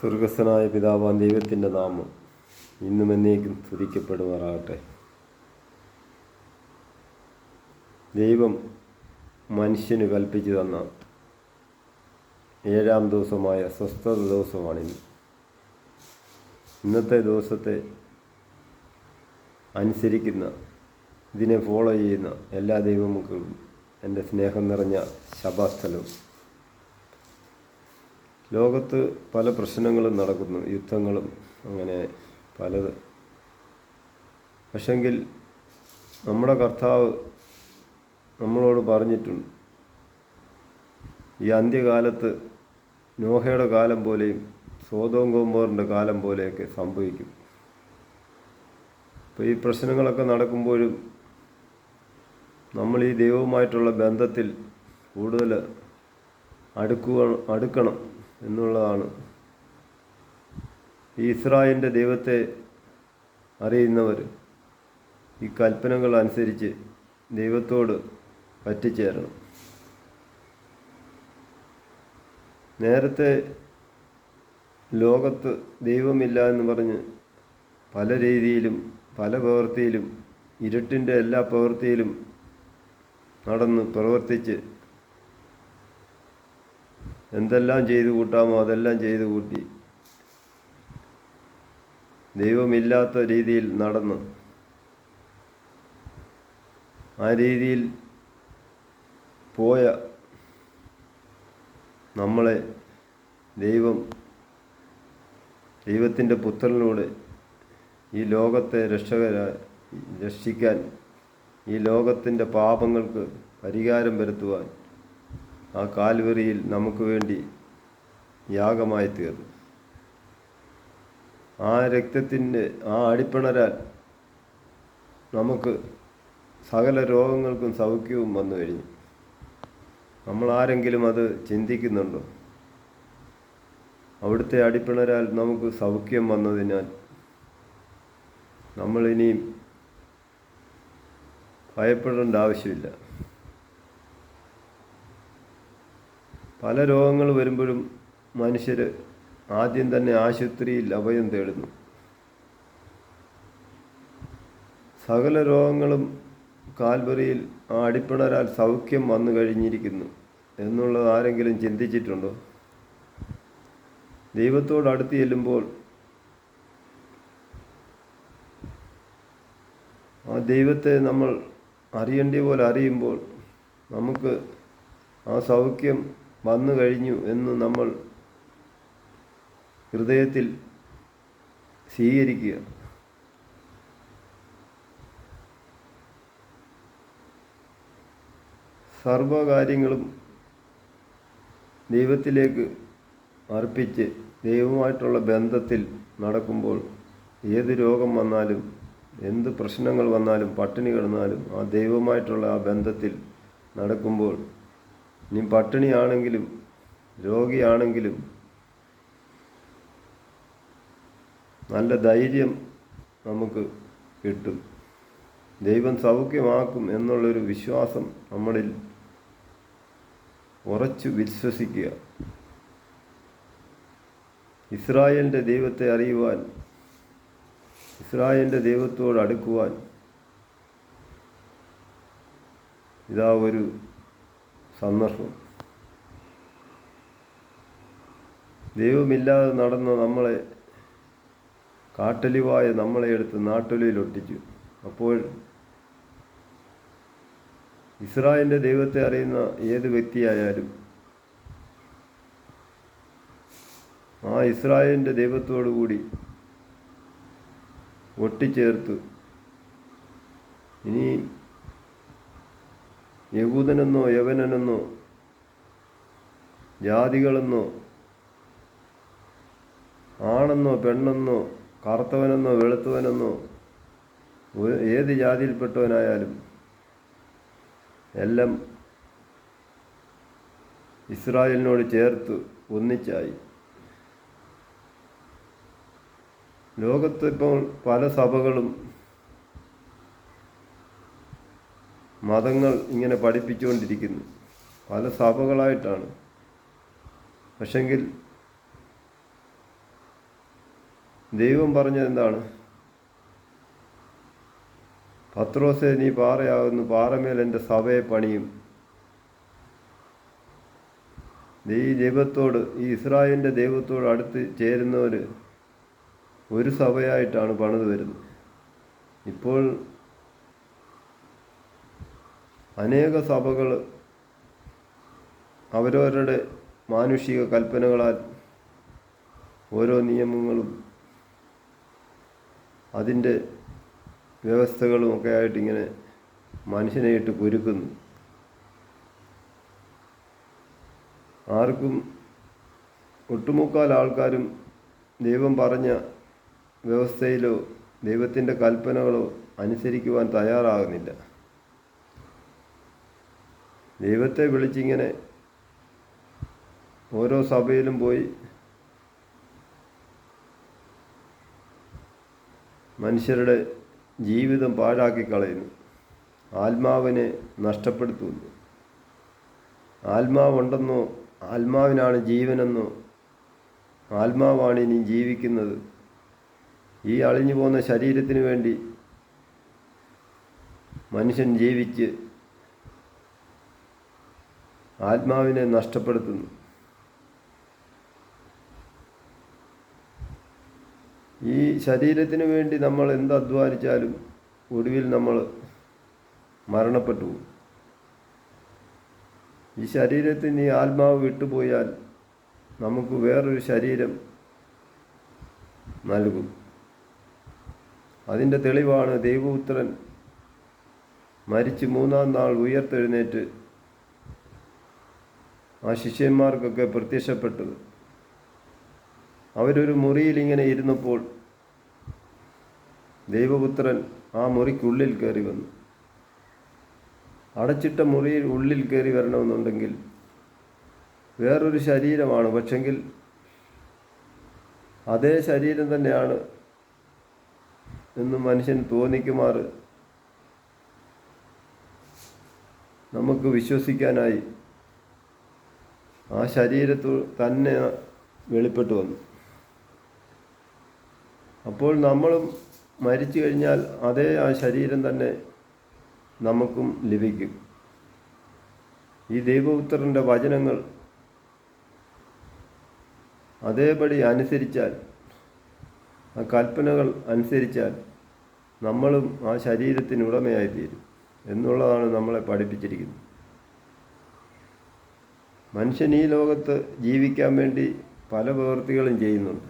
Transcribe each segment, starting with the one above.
സ്വർഗസ്ഥനായ പിതാവാൻ ദൈവത്തിൻ്റെ നാമം ഇന്നും എന്നേക്കും സ്തുതിക്കപ്പെടുമാറാകട്ടെ. ദൈവം മനുഷ്യന് കൽപ്പിച്ചു തന്ന 7-ാം ദിവസമായ സ്വസ്ഥത ദിവസമാണിന്ന്. ഇന്നത്തെ ദിവസത്തെ അനുസരിക്കുന്ന, ഇതിനെ ഫോളോ ചെയ്യുന്ന എല്ലാ ദൈവമക്കൾക്കും എൻ്റെ സ്നേഹം നിറഞ്ഞ ശുഭാസ്ഥലവും. ലോകത്ത് പല പ്രശ്നങ്ങളും നടക്കുന്നു, യുദ്ധങ്ങളും അങ്ങനെ പലത്. പക്ഷെങ്കിൽ നമ്മുടെ കർത്താവ് നമ്മളോട് പറഞ്ഞിട്ടുണ്ട്, ഈ അന്ത്യകാലത്ത് നോഹയുടെ കാലം പോലെയും സോദോം ഗൊമോറിൻ്റെ കാലം പോലെയൊക്കെ സംഭവിക്കും. അപ്പോൾ ഈ പ്രശ്നങ്ങളൊക്കെ നടക്കുമ്പോഴും നമ്മൾ ഈ ദൈവവുമായിട്ടുള്ള ബന്ധത്തിൽ കൂടുതൽ അടുക്കണം എന്നുള്ളതാണ്. ഈ ഇസ്രായേലിൻ്റെ ദൈവത്തെ അറിയുന്നവർ ഈ കൽപ്പനകൾ അനുസരിച്ച് ദൈവത്തോട് പറ്റിച്ചേരണം. നേരത്തെ ലോകത്ത് ദൈവമില്ല എന്ന് പറഞ്ഞ് പല രീതിയിലും പല പ്രവൃത്തിയിലും ഇരുട്ടിൻ്റെ എല്ലാ പ്രവൃത്തിയിലും നടന്ന് പ്രവർത്തിച്ച് എന്തെല്ലാം ചെയ്തു കൂട്ടാമോ അതെല്ലാം ചെയ്തു കൂട്ടി ദൈവമില്ലാത്ത രീതിയിൽ നടന്ന് ആ രീതിയിൽ പോയ നമ്മളെ ദൈവത്തിൻ്റെ പുത്രനിലൂടെ ഈ ലോകത്തെ രക്ഷിക്കാൻ, ഈ ലോകത്തിൻ്റെ പാപങ്ങൾക്ക് പരിഹാരം വരുത്തുവാൻ ആ കാൽവരിയിൽ നമുക്ക് വേണ്ടി യാഗമായി തീർന്നു. ആ രക്തത്തിൻ്റെ ആ അടിപ്പിണരാൽ നമുക്ക് സകല രോഗങ്ങൾക്കും സൗഖ്യവും വന്നു കഴിഞ്ഞു. നമ്മൾ ആരെങ്കിലും അത് ചിന്തിക്കുന്നുണ്ടോ? അവിടുത്തെ അടിപ്പിണരാൽ നമുക്ക് സൗഖ്യം വന്നതിനാൽ നമ്മളിനിയും ഭയപ്പെടേണ്ട ആവശ്യമില്ല. പല രോഗങ്ങൾ വരുമ്പോഴും മനുഷ്യർ ആദ്യം തന്നെ ആശുപത്രിയിൽ അഭയം തേടുന്നു. സകല രോഗങ്ങളും കാൽവരിയിൽ ആ അടിപ്പിണരാൽ സൗഖ്യം വന്നു കഴിഞ്ഞിരിക്കുന്നു എന്നുള്ളത് ആരെങ്കിലും ചിന്തിച്ചിട്ടുണ്ടോ? ദൈവത്തോട് അടുത്ത് ചെല്ലുമ്പോൾ ആ ദൈവത്തെ നമ്മൾ അറിയേണ്ട പോലെ അറിയുമ്പോൾ നമുക്ക് ആ സൗഖ്യം വന്നു കഴിഞ്ഞു എന്ന് നമ്മൾ ഹൃദയത്തിൽ സ്വീകരിക്കുക. സർവകാര്യങ്ങളും ദൈവത്തിലേക്ക് അർപ്പിച്ച് ദൈവവുമായിട്ടുള്ള ബന്ധത്തിൽ നടക്കുമ്പോൾ ഏത് രോഗം വന്നാലും എന്ത് പ്രശ്നങ്ങൾ വന്നാലും പട്ടിണി കിടന്നാലും ആ ദൈവവുമായിട്ടുള്ള ആ ബന്ധത്തിൽ നടക്കുമ്പോൾ, ഇനി പട്ടിണിയാണെങ്കിലും രോഗിയാണെങ്കിലും നല്ല ധൈര്യം നമുക്ക് കിട്ടും. ദൈവം സൗഖ്യമാക്കും എന്നുള്ളൊരു വിശ്വാസം നമ്മളിൽ ഉറച്ചു വിശ്വസിക്കുക. ഇസ്രായേലിൻ്റെ ദൈവത്തെ അറിയുവാൻ, ഇസ്രായേലിൻ്റെ ദൈവത്തോട് അടുക്കുവാൻ ഇതാ ഒരു സന്ദർഭം. ദൈവമില്ലാതെ നടന്ന നമ്മളെ, കാട്ടലിവായ നമ്മളെ എടുത്ത് നാട്ടൊലിയിൽ ഒട്ടിച്ചു. അപ്പോൾ ഇസ്രായേലിൻ്റെ ദൈവത്തെ അറിയുന്ന ഏത് വ്യക്തിയായാലും ആ ഇസ്രായേലിൻ്റെ ദൈവത്തോടു കൂടി ഒട്ടിച്ചേർത്ത് ഇനി യഹൂദനെന്നോ യവനനെന്നോ ജാതികളെന്നോ ആണെന്നോ പെണ്ണെന്നോ കറുത്തവനെന്നോ വെളുത്തവനെന്നോ ഏത് ജാതിയിൽപ്പെട്ടവനായാലും എല്ലാം ഇസ്രായേലിനോട് ചേർത്ത് ഒന്നിച്ചായി. ലോകത്ത് ഇപ്പോൾ പല സഭകളും മതങ്ങൾ ഇങ്ങനെ പഠിപ്പിച്ചുകൊണ്ടിരിക്കുന്നു. പല സഭകളായിട്ടാണ്. പക്ഷെങ്കിൽ ദൈവം പറഞ്ഞത് എന്താണ്? പത്രോസേ, നീ പാറയാകുന്നു, പാറമേൽ എൻ്റെ സഭയെ പണിയും. ഈ ദൈവത്തോട്, ഈ ഇസ്രായേലിൻ്റെ ദൈവത്തോട് അടുത്ത് ചേരുന്നവർ ഒരു സഭയായിട്ടാണ് പണിത് വരുന്നത്. ഇപ്പോൾ അനേക സഭകൾ അവരവരുടെ മാനുഷിക കൽപ്പനകളാൽ ഓരോ നിയമങ്ങളും അതിൻ്റെ വ്യവസ്ഥകളും ഒക്കെ ആയിട്ട് ഇങ്ങനെ മനുഷ്യനെ ഇട്ട് കുരുക്കുന്നു. ആർക്കും, ഒട്ടുമുക്കാൽ ആൾക്കാരും ദൈവം പറഞ്ഞ വ്യവസ്ഥയിലോ ദൈവത്തിൻ്റെ കൽപ്പനകളോ അനുസരിക്കുവാൻ തയ്യാറാകുന്നില്ല. ദൈവത്തെ വിളിച്ചിങ്ങനെ ഓരോ സഭയിലും പോയി മനുഷ്യരുടെ ജീവിതം പാഴാക്കി കളയുന്നു, ആത്മാവിനെ നഷ്ടപ്പെടുത്തുന്നു. ആത്മാവുണ്ടെന്നോ, ആത്മാവിനാണ് ജീവനെന്നോ, ആത്മാവാണ് ഇനി ജീവിക്കുന്നത്, ഈ അളിഞ്ഞു പോകുന്ന ശരീരത്തിന് വേണ്ടി മനുഷ്യൻ ജീവിച്ച് ആത്മാവിനെ നഷ്ടപ്പെടുത്തുന്നു. ഈ ശരീരത്തിന് വേണ്ടി നമ്മൾ എന്ത് അധ്വാനിച്ചാലും ഒടുവിൽ നമ്മൾ മരണപ്പെട്ടു പോകും. ഈ ശരീരത്തിന് ഈ ആത്മാവ് വിട്ടുപോയാൽ നമുക്ക് വേറൊരു ശരീരം നൽകും. അതിൻ്റെ തെളിവാണ് ദൈവപുത്രൻ മരിച്ച് മൂന്നാം നാൾ ഉയർത്തെഴുന്നേറ്റ് ആ ശിഷ്യന്മാർക്കൊക്കെ പ്രത്യക്ഷപ്പെട്ടത്. അവരൊരു മുറിയിൽ ഇങ്ങനെ ഇരുന്നപ്പോൾ ദൈവപുത്രൻ ആ മുറിക്കുള്ളിൽ കയറി വന്നു. അടച്ചിട്ട മുറിയിൽ ഉള്ളിൽ കയറി വരണമെന്നുണ്ടെങ്കിൽ വേറൊരു ശരീരമാണ്, പക്ഷെങ്കിൽ അതേ ശരീരം തന്നെയാണ് എന്ന് മനുഷ്യന് തോന്നിക്കുമാറ് നമുക്ക് വിശ്വസിക്കാനായി ആ ശരീരത്തിൽ തന്നെ വെളിപ്പെട്ടു വന്നു. അപ്പോൾ നമ്മളും മരിച്ചു കഴിഞ്ഞാൽ അതേ ആ ശരീരം തന്നെ നമുക്കും ലഭിക്കും. ഈ ദൈവപുത്രൻ്റെ വചനങ്ങൾ അതേപടി അനുസരിച്ചാൽ, ആ കൽപ്പനകൾ അനുസരിച്ചാൽ നമ്മളും ആ ശരീരത്തിന് ഉടമയായിത്തീരും എന്നുള്ളതാണ് നമ്മളെ പഠിപ്പിച്ചിരിക്കുന്നത്. മനുഷ്യൻ ഈ ലോകത്ത് ജീവിക്കാൻ വേണ്ടി പല പ്രവൃത്തികളും ചെയ്യുന്നുണ്ട്.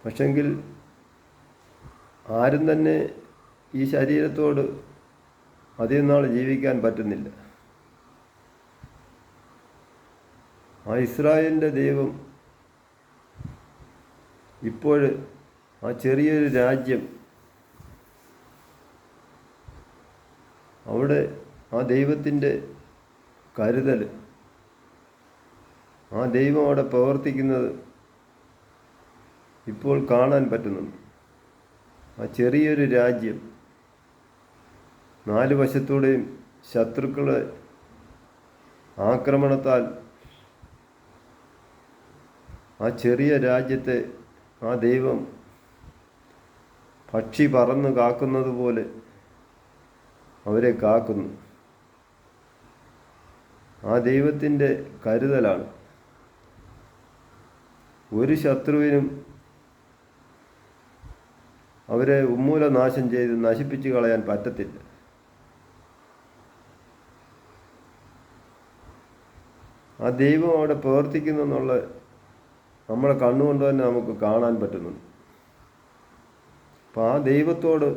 പക്ഷെങ്കിൽ ആരും തന്നെ ഈ ശരീരത്തോട് അധികം നാൾ ജീവിക്കാൻ പറ്റുന്നില്ല. ആ ഇസ്രായേലിൻ്റെ ദൈവം ഇപ്പോൾ ആ ചെറിയൊരു രാജ്യം, അവിടെ ആ ദൈവത്തിൻ്റെ കരുതൽ, ആ ദൈവം അവിടെ പ്രവർത്തിക്കുന്നത് ഇപ്പോൾ കാണാൻ പറ്റുന്നുണ്ട്. ആ ചെറിയൊരു രാജ്യം നാല് വശത്തൂടെയും ശത്രുക്കളെ ആക്രമണത്താൽ ആ ചെറിയ രാജ്യത്തെ ആ ദൈവം പക്ഷി പറന്ന് കാക്കുന്നത് പോലെ അവരെ കാക്കുന്നു. ആ ദൈവത്തിൻ്റെ കരുതലാണ്. ഒരു ശത്രുവിനും അവരെ ഉന്മൂലനാശം ചെയ്ത് നശിപ്പിച്ചു കളയാൻ പറ്റത്തില്ല. ആ ദൈവം അവിടെ പ്രവർത്തിക്കുന്നു എന്നുള്ള നമ്മളെ കണ്ണുകൊണ്ട് തന്നെ നമുക്ക് കാണാൻ പറ്റുന്നുണ്ട്. അപ്പം ആ ദൈവത്തോട്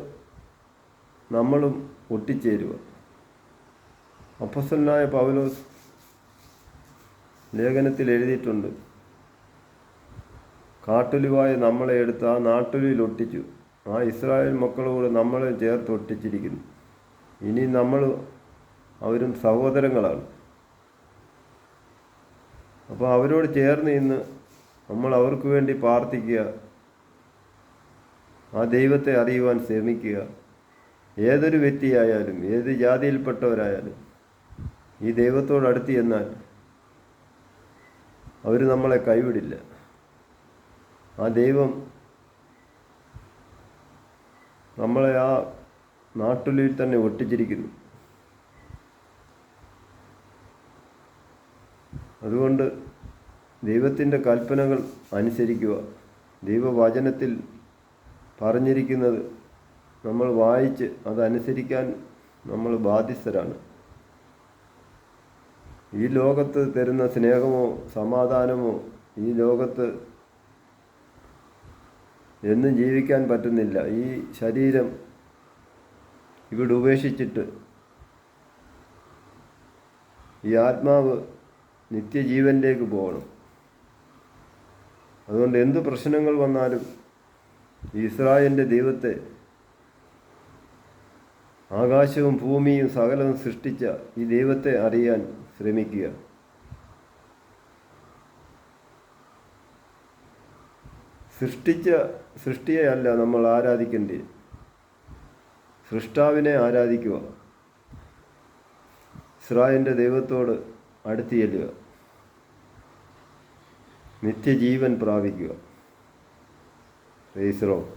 നമ്മളും ഒട്ടിച്ചേരുക. അപ്പോസ്തലനായ പൗലോസ് ലേഖനത്തിൽ എഴുതിയിട്ടുണ്ട്, കാട്ടൊലിവായ നമ്മളെ എടുത്ത് ആ നാട്ടൊലിയിൽ ഒട്ടിച്ചു, ആ ഇസ്രായേൽ മക്കളോട് നമ്മളെ ചേർത്ത് ഒട്ടിച്ചിരിക്കുന്നു. ഇനി നമ്മൾ അവരും സഹോദരങ്ങളാണ്. അപ്പോൾ അവരോട് ചേർന്ന് ഇന്ന് നമ്മൾ അവർക്ക് വേണ്ടി പ്രാർത്ഥിക്കുക, ആ ദൈവത്തെ അറിയുവാൻ ശ്രമിക്കുക. ഏതൊരു വ്യക്തിയായാലും ഏത് ജാതിയിൽപ്പെട്ടവരായാലും ഈ ദൈവത്തോടടുത്ത് ചെന്നാൽ അവർ നമ്മളെ കൈവിടില്ല. ആ ദൈവം നമ്മളെ ആ നാട്ടുലിൽ തന്നെ ഒട്ടിച്ചിരിക്കുന്നു. അതുകൊണ്ട് ദൈവത്തിൻ്റെ കൽപ്പനകൾ അനുസരിക്കുക. ദൈവവചനത്തിൽ പറഞ്ഞിരിക്കുന്നത് നമ്മൾ വായിച്ച് അതനുസരിക്കാൻ നമ്മൾ ബാധ്യസ്ഥരാണ്. ഈ ലോകത്ത് തരുന്ന സ്നേഹമോ സമാധാനമോ ഈ ലോകത്ത് എന്നും ജീവിക്കാൻ പറ്റുന്നില്ല. ഈ ശരീരം ഇവിടെ ഉപേക്ഷിച്ചിട്ട് ഈ ആത്മാവ് നിത്യജീവനിലേക്ക് പോകണം. അതുകൊണ്ട് എന്ത് പ്രശ്നങ്ങൾ വന്നാലും ഇസ്രായേലിൻ്റെ ദൈവത്തെ, ആകാശവും ഭൂമിയും സകലവും സൃഷ്ടിച്ച ഈ ദൈവത്തെ അറിയാൻ ശ്രമിക്കുക. സൃഷ്ടിയെ അല്ല നമ്മൾ ആരാധിക്കേണ്ടത്, സൃഷ്ടാവിനെ ആരാധിക്കുക. ഇസ്രായേലിൻ്റെ ദൈവത്തോട് അടുത്ത് ചെല്ലുക, നിത്യജീവൻ പ്രാപിക്കുക. Praise the Lord.